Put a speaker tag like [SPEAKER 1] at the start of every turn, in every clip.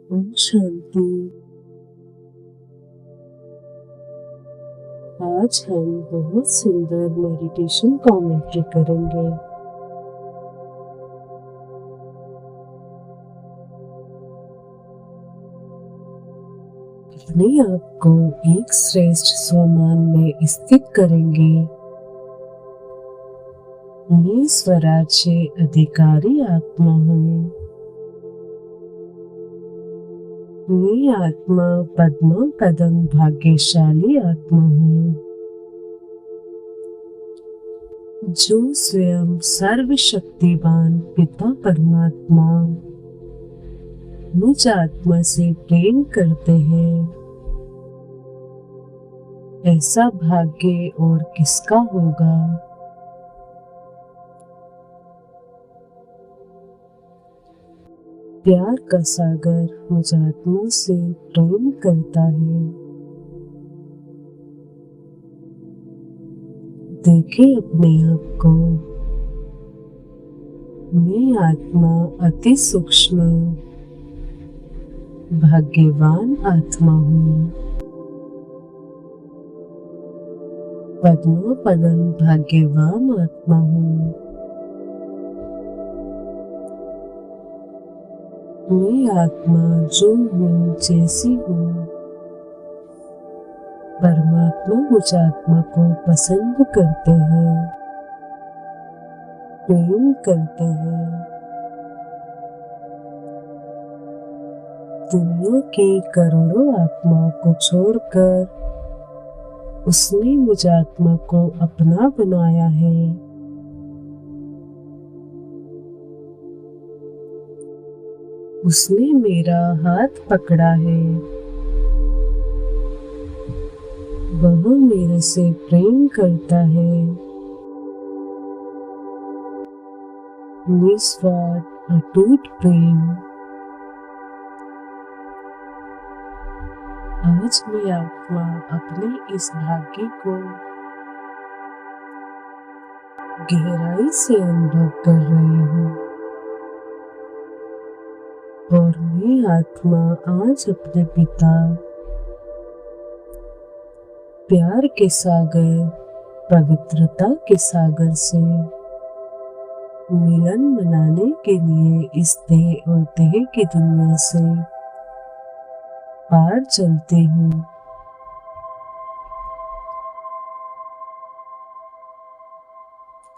[SPEAKER 1] ओम शांति। आज हम बहुत सुंदर मेडिटेशन कमेंट्री करेंगे। अपने आप को एक श्रेष्ठ स्वमान में स्थित करेंगे। मैं स्वराज्य अधिकारी आत्मा हूँ। मैं आत्मा पद्मा पदम भाग्यशाली आत्मा हूँ, जो स्वयं सर्वशक्तिवान पिता परमात्मा मुझ आत्मा से प्रेम करते हैं। ऐसा भाग्य और किसका होगा। प्यार का सागर मुझ आत्मा से प्रेम करता है। देखिए अपने आप को। मैं आत्मा अति सूक्ष्म भाग्यवान आत्मा हूँ। पद्मा पदम भाग्यवान आत्मा हूँ। मैं आत्मा जो हूँ जैसी हूँ, परमात्मा मुझ आत्मा को पसंद करते हैं, प्रेम करते हैं। दुनिया की करोड़ों आत्माओं को छोड़कर उसने मुझ आत्मा को अपना बनाया है। उसने मेरा हाथ पकड़ा है। वह मेरे से प्रेम करता है। निस्वार्थ अटूट प्रेम। आज मैं आत्मा अपने इस भाग्य को गहराई से अनुभव कर रही हूँ और मैं आत्मा आज अपने पिता प्यार के सागर, पवित्रता के सागर से मिलन मनाने के लिए इस देह और देह की दुनिया से पार चलती हूँ।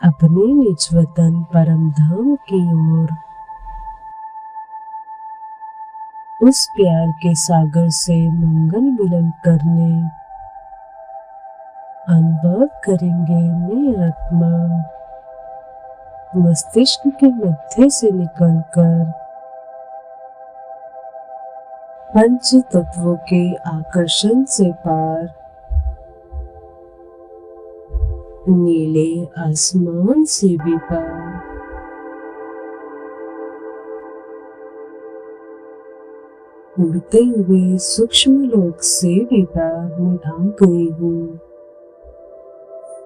[SPEAKER 1] अपने निज वतन परम धाम की ओर उस प्यार के सागर से मंगल मिलन करने अनुभव करेंगे। मैं आत्मा मस्तिष्क के मध्य से निकलकर पंच तत्वों के आकर्षण से पार नीले आसमान से भी पार उड़ते हुए सूक्ष्म लोक से भी पार में आ गई हूँ।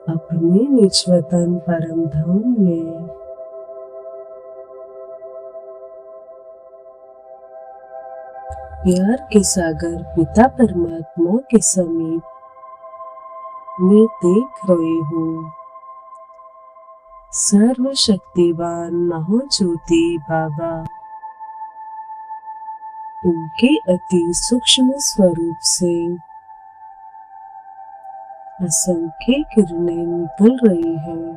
[SPEAKER 1] अपने निज वतन परम धाम में प्यार के सागर पिता परमात्मा के समीप मैं देख रही हूँ। सर्वशक्तिवान महाज्योति बाबा उनके अति सूक्ष्म स्वरूप से असंख्य किरणें निकल रही हैं।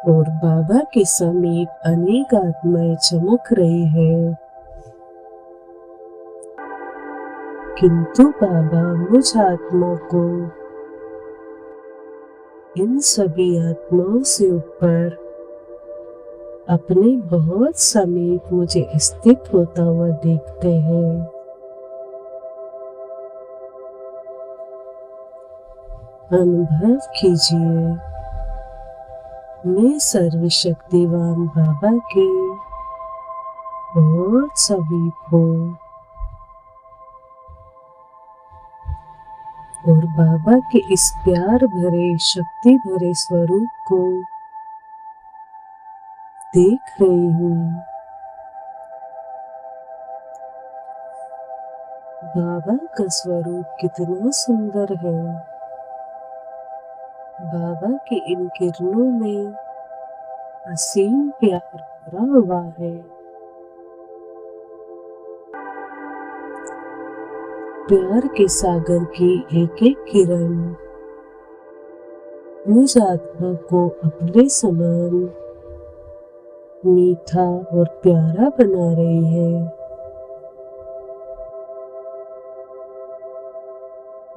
[SPEAKER 1] और बाबा के समीप अनेक आत्माएं चमक रही हैं, किंतु बाबा मुझ आत्मा को इन सभी आत्माओं से ऊपर अपने बहुत समीप मुझे स्थित होता हुआ देखते हैं। अनुभव कीजिए, मैं सर्वशक्तिवान बाबा के बहुत समीप हूँ और बाबा के इस प्यार भरे शक्ति भरे स्वरूप को देख रही हूँ। बाबा का स्वरूप कितना सुंदर है। बाबा की इन किरणों में असीम प्यार भरा हुआ है। प्यार के सागर की एक एक किरण मुझ आत्मा को अपने समान मीठा और प्यारा बना रही है।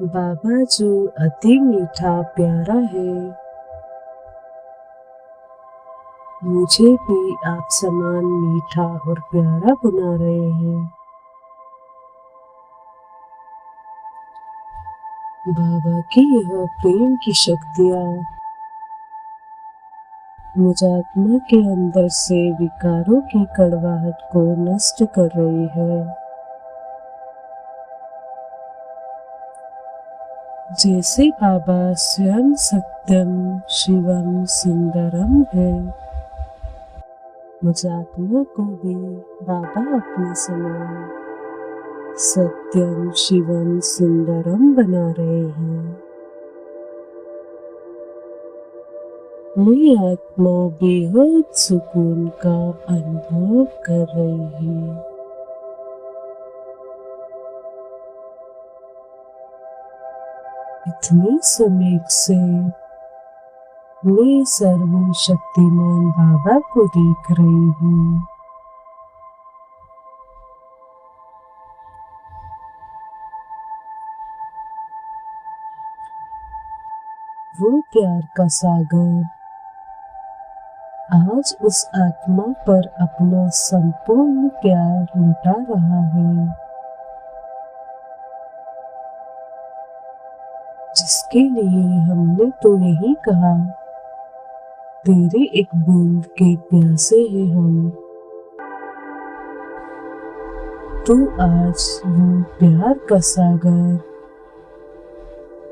[SPEAKER 1] बाबा जो अति मीठा प्यारा है, मुझे भी आप समान मीठा और प्यारा बना रहे हैं। बाबा की यह प्रेम की शक्तियाँ मुझ आत्मा के अंदर से विकारों की कड़वाहट को नष्ट कर रही है। जैसे बाबा स्वयं सत्यम शिवम सुंदरम है, मुझ आत्मा को भी बाबा अपने समान सत्यम शिवम सुंदरम बना रहे हैं। मैं आत्मा बेहद सुकून का अनुभव कर रही है। इतने समय से मैं सर्वशक्तिमान बाबा को देख रही हूँ। वो प्यार का सागर आज उस आत्मा पर अपना संपूर्ण प्यार लुटा रहा है, जिसके लिए हमने तो नहीं कहा, तेरे एक बूंद के प्यासे हैं हम। तो आज वो प्यार का सागर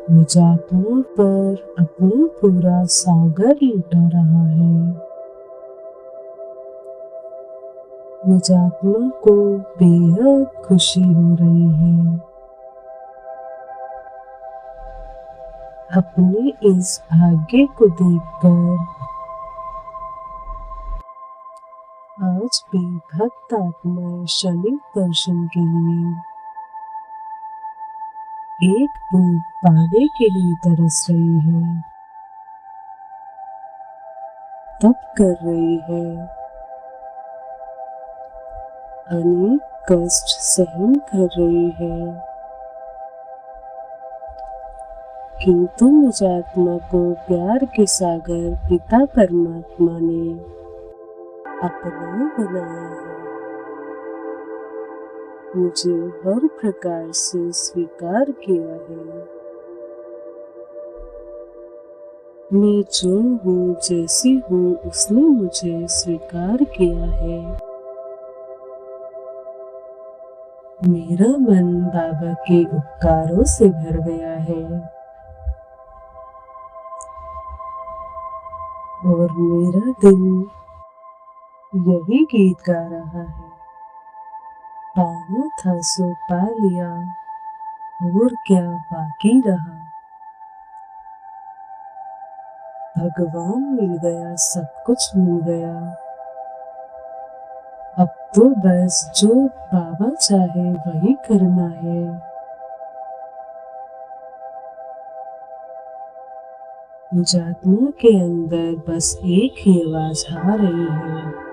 [SPEAKER 1] मुझ आत्मा पर अपना पूरा सागर लुटा रहा है। मुझ आत्मा को बेहद खुशी हो रही है। अपने इस भाग्य को देखकर आज भी भक्त आत्माएं क्षणिक दर्शन के लिए एक बूंद पाने के लिए तरस रही है, तप कर रही है, अनेक कष्ट सहन कर रही है, किंतु मुझ आत्मा को प्यार के सागर पिता परमात्मा ने अपना बनाया है। मुझे हर प्रकार से स्वीकार किया है। मैं जो हूँ जैसी हूँ उसने मुझे स्वीकार किया है। मेरा मन बाबा के उपकारों से भर गया है और मेरा दिल यही गीत गा रहा है, पाना था सो पा लिया, और क्या बाकी रहा। भगवान मिल गया, सब कुछ मिल गया, अब तो बस जो बाबा चाहे वही करना है। मुझ आत्मा के अंदर बस एक ही आवाज आ रही है,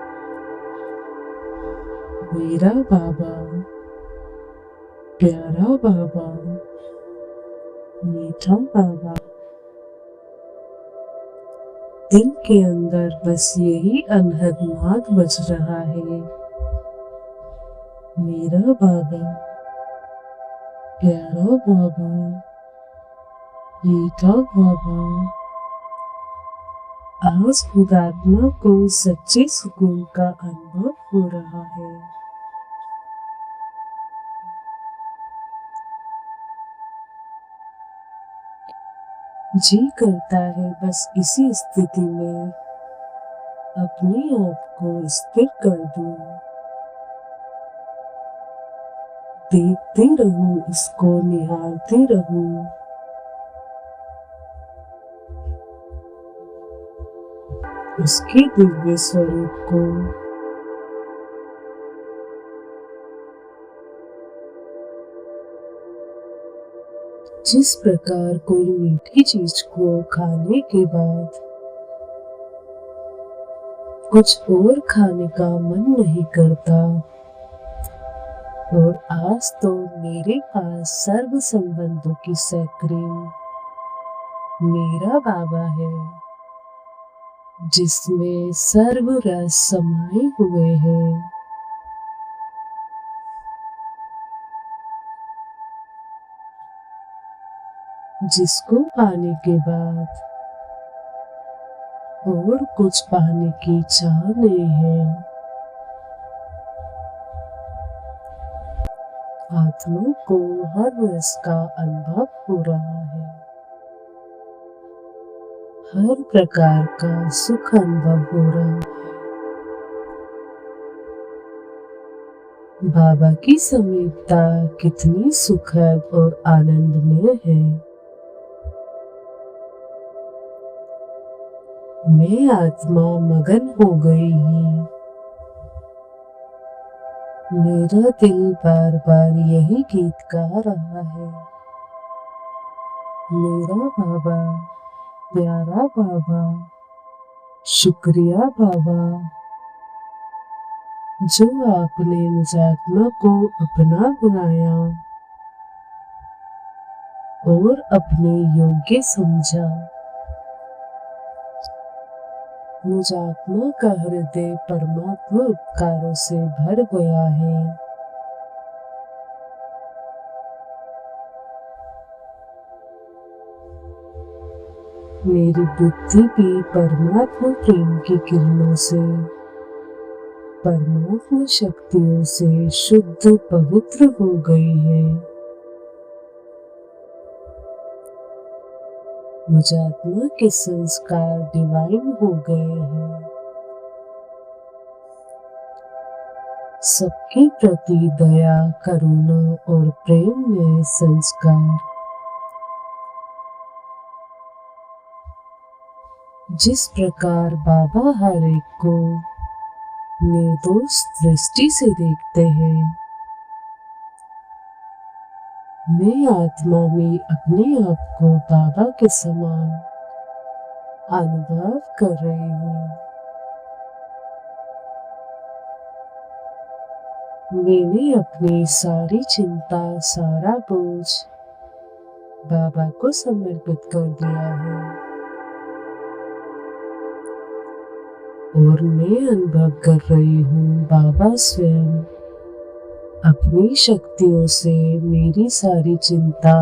[SPEAKER 1] मेरा बाबा, प्यारा बाबा, मीठा बाबा। दिल के अंदर बस यही अनहद नाद बज रहा है, मेरा बाबा, प्यारा बाबा, मीठा बाबा। आज खुद आत्मा को सच्चे सुकून का अनुभव हो रहा है। जी करता है बस इसी स्थिति में अपने आप को स्थिर कर दूं। देखते रहूं, इसको निहारते रहूं। उसके दिव्य स्वरूप को। जिस प्रकार कोई मीठी चीज को खाने के बाद कुछ और खाने का मन नहीं करता, और आज तो मेरे पास सर्व संबंधों की सैकड़ों मेरा बाबा है, जिसमें सर्व रस समाये हुए हैं। जिसको पाने के बाद और कुछ पाने की चाह नहीं है। आत्मा को हर रस का अनुभव हो रहा है। हर प्रकार का सुख अनुभव हो रहा है। बाबा की समीपता कितनी सुखद और आनंदमय है। मैं आत्मा मगन हो गई हूँ। मेरा दिल बार बार यही गीत गा रहा है। मेरा बाबा, प्यारा बाबा, शुक्रिया बाबा, जो आपने मुझ आत्मा को अपना बनाया और अपने योग्य समझा। मुझ आत्मा का हृदय परमात्मा उपकारों से भर गया है। मेरी बुद्धि भी परमात्मा प्रेम की किरणों से, परमात्मा शक्तियों से शुद्ध पवित्र हो गई है। मुझ आत्मा के संस्कार डिवाइन हो गए हैं। सबके प्रति दया, करुणा और प्रेम में संस्कार। जिस प्रकार बाबा हर एक को निर्दोष दृष्टि से देखते हैं, मैं आत्मा में अपने आप को बाबा के समान अनुभव कर रही हूँ। मैंने अपनी सारी चिंता, सारा बोझ बाबा को समर्पित कर दिया है, और मैं अनुभव कर रही हूँ बाबा स्वयं अपनी शक्तियों से मेरी सारी चिंता,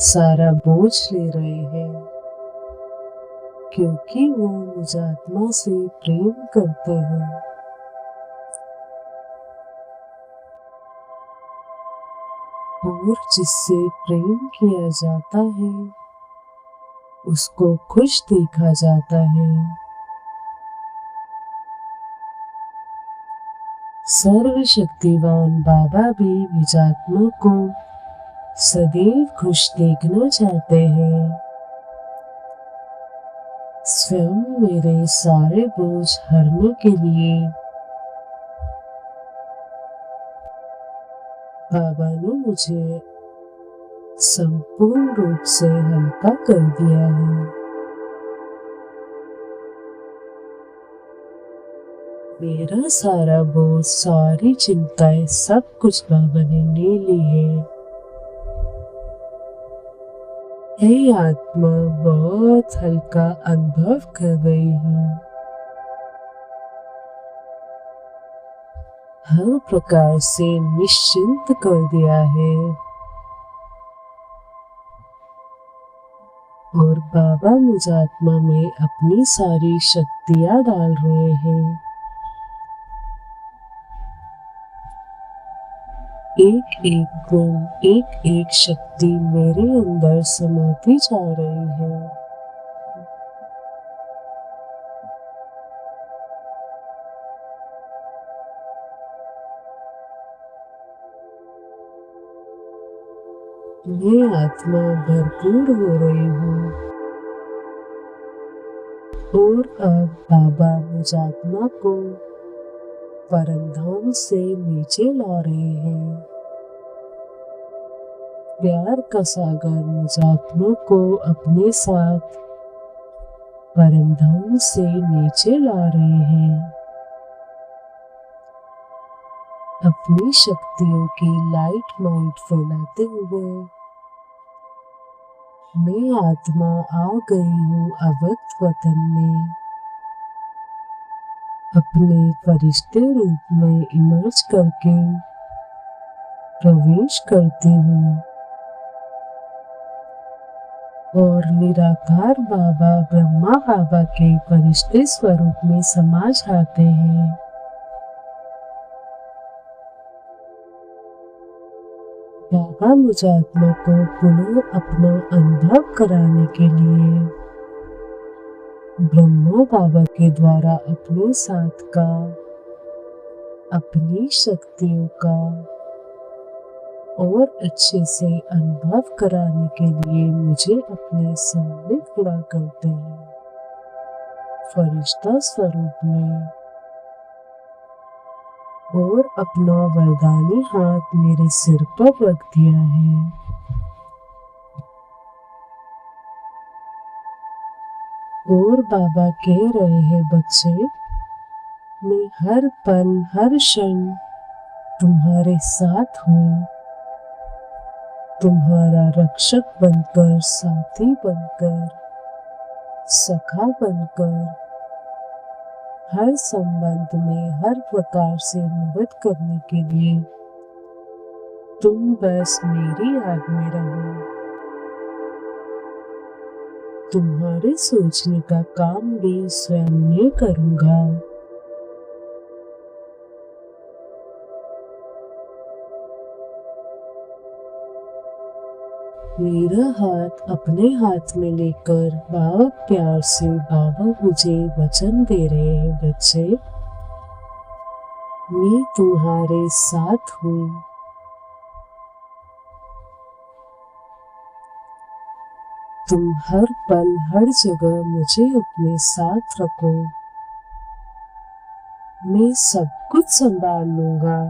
[SPEAKER 1] सारा बोझ ले रहे हैं, क्योंकि वो मुझ आत्मा से प्रेम करते हैं। और जिससे प्रेम किया जाता है, उसको खुश देखा जाता है। सर्वशक्तिवान बाबा भी निज आत्मा को सदैव खुश देखना चाहते हैं। स्वयं मेरे सारे बोझ हरने के लिए बाबा ने मुझे संपूर्ण रूप से हल्का कर दिया है। मेरा सारा बोझ, सारी चिंताएं, सब कुछ बाबा ने ले ली है। हे आत्मा, बहुत हल्का अनुभव कर गई हूँ। हर प्रकार से निश्चिंत कर दिया है। और बाबा मुझ आत्मा में अपनी सारी शक्तियाँ डाल रहे हैं। एक एक गुण, एक एक शक्ति मेरे अंदर समाती जा रही है। मैं आत्मा भरपूर हो रही हूँ और अब बाबा मुझ आत्मा को परमधाम से नीचे ला रहे हैं। प्यार का सागर मुझ आत्मा को अपने साथ परमधाम से नीचे ला रहे हैं। अपनी शक्तियों की लाइट माइट फैलाते हुए मैं आत्मा आ गई हूँ अवध वतन में। अपने फरिश्ते रूप में इमर्ज करके प्रवेश करती हूँ और निराकार बाबा ब्रह्मा बाबा के फरिश्ते स्वरूप में समा जाते हैं। बाबा मुझ आत्मा को पुनः अपना अनुभव कराने के लिए ब्रह्मा बाबा के द्वारा अपने साथ का, अपनी शक्तियों का और अच्छे से अनुभव कराने के लिए मुझे अपने सामने खड़ा करते हैं फरिश्ता स्वरूप में और अपना वरदानी हाथ मेरे सिर पर रख दिया है। और बाबा कह रहे हैं, बच्चे, मैं हर पल हर क्षण तुम्हारे साथ हूँ, तुम्हारा रक्षक बनकर, साथी बनकर, सखा बनकर, हर संबंध में हर प्रकार से मदद करने के लिए तुम बस मेरी याद में रहो। तुम्हारे सोचने का काम भी स्वयं मैं करूँगा। मेरा हाथ अपने हाथ में लेकर बाबा प्यार से बाबा मुझे वचन दे रहे हैं, बच्चे, मैं तुम्हारे साथ हूँ। तुम हर पल हर जगह मुझे अपने साथ रखो। मैं सब कुछ संभाल लूंगा।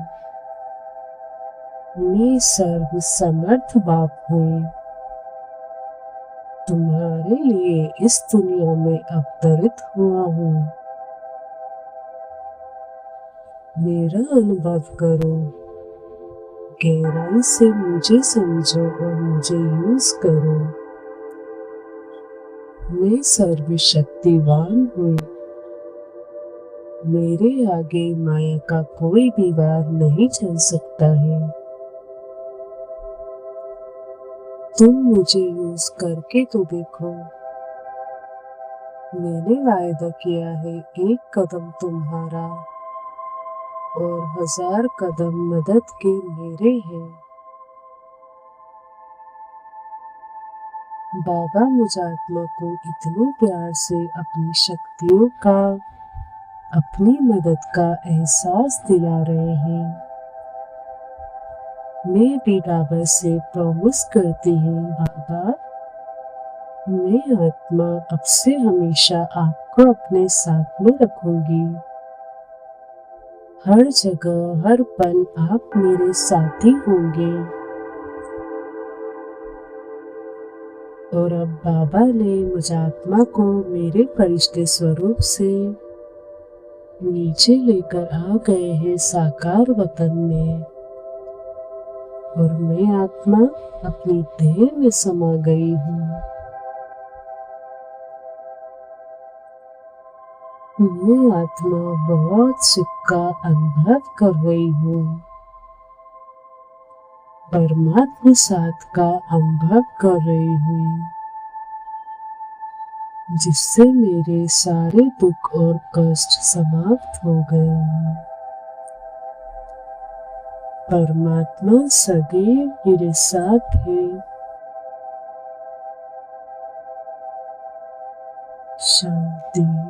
[SPEAKER 1] मैं सर्व समर्थ बाप हूँ। तुम्हारे लिए इस दुनिया में अवतरित हुआ हूँ। मेरा अनुभव करो, गहराई से मुझे समझो और मुझे यूज करो। मैं सर्वशक्तिवान हूँ। मेरे आगे माया का कोई भी वार नहीं चल सकता है। तुम मुझे यूज करके तो देखो। मैंने वायदा किया है, एक कदम तुम्हारा और 1000 कदम मदद के मेरे हैं। बाबा मुझ आत्मा को इतने प्यार से अपनी शक्तियों का, अपनी मदद का एहसास दिला रहे हैं। मैं भी बाबा से प्रॉमिस करती हूँ, बाबा, मैं आत्मा अब से हमेशा आपको अपने साथ में रखूंगी। हर जगह हर पल आप मेरे साथी होंगे। और अब बाबा ने मुझ आत्मा को मेरे फरिश्ते स्वरूप से नीचे लेकर आ गए हैं साकार वतन में। और मैं आत्मा अपनी देह में समा गई हूँ। मैं आत्मा बहुत सुख का अनुभव कर रही हूँ। परमात्मा साथ का अनुभव कर रही हूँ, जिससे मेरे सारे दुख और कष्ट समाप्त हो गए हैं। परमात्मा सदैव मेरे साथ है। शांति।